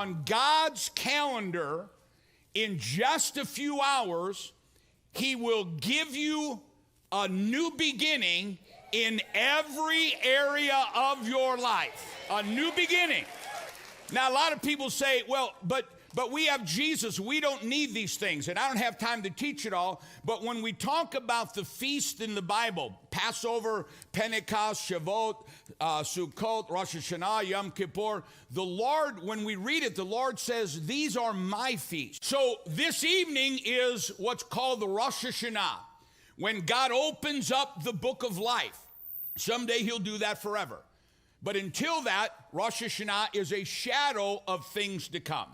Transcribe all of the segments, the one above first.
on God's calendar, in just a few hours, he will give you a new beginning in every area of your life. A new beginning. Now, a lot of people say, well, but we have Jesus. We don't need these things. And I don't have time to teach it all. But when we talk about the feast in the Bible, Passover, Pentecost, Shavuot, Sukkot, Rosh Hashanah, Yom Kippur, the Lord, when we read it, the Lord says, these are my feasts. So this evening is what's called the Rosh Hashanah, when God opens up the book of life. Someday he'll do that forever. But until that, Rosh Hashanah is a shadow of things to come.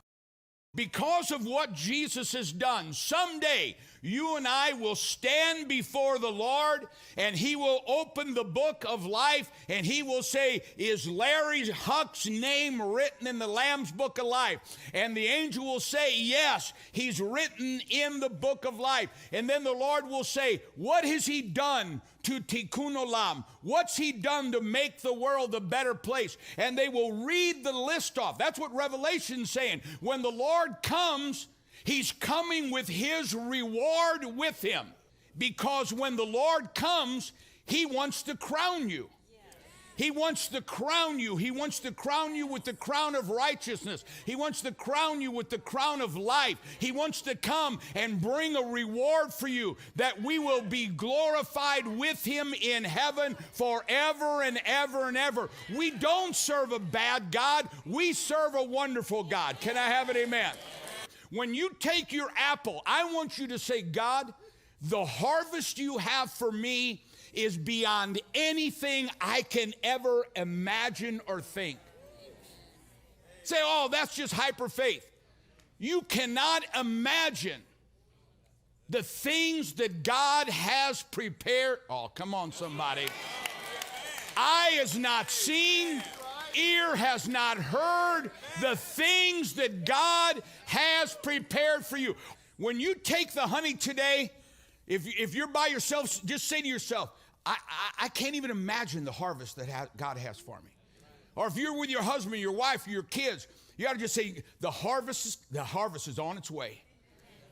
Because of what Jesus has done, someday you and I will stand before the Lord, and he will open the book of life, and he will say, is Larry Huch's name written in the Lamb's book of life? And the angel will say, yes, he's written in the book of life. And then the Lord will say, what has he done to Tikkun Olam? What's he done to make the world a better place? And they will read the list off. That's what Revelation's saying. When the Lord comes, he's coming with his reward with him. Because when the Lord comes, he wants to crown you. He wants to crown you. He wants to crown you with the crown of righteousness. He wants to crown you with the crown of life. He wants to come and bring a reward for you, that we will be glorified with him in heaven forever and ever and ever. We don't serve a bad God. We serve a wonderful God. Can I have it? Amen. When you take your apple, I want you to say, God, the harvest you have for me is beyond anything I can ever imagine or think. Say, oh, that's just hyper faith. You cannot imagine the things that God has prepared. Oh, come on, somebody. Eye has not seen, ear has not heard the things that God has prepared for you. When you take the honey today, if you're by yourself, just say to yourself, I can't even imagine the harvest that God has for me. Or if you're with your husband, your wife, or your kids, you got to just say, the harvest is on its way.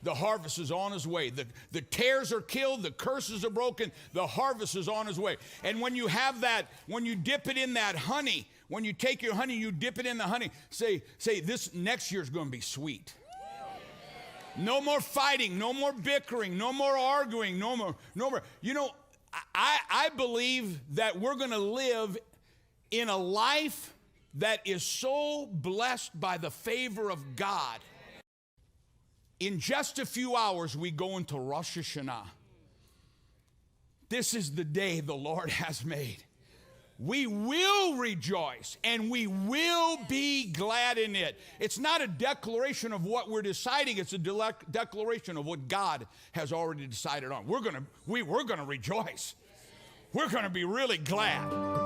The harvest is on its way. The tares are killed, the curses are broken, the harvest is on its way. And when you have that, when you dip it in that honey, when you take your honey, you dip it in the honey, say this next year's going to be sweet. No more fighting, no more bickering, no more arguing, no more. You know, I believe that we're going to live in a life that is so blessed by the favor of God. In just a few hours, we go into Rosh Hashanah. This is the day the Lord has made. We will rejoice and we will be glad in it. It's not a declaration of what we're deciding. It's a declaration of what God has already decided on. We're going to rejoice. We're going to be really glad.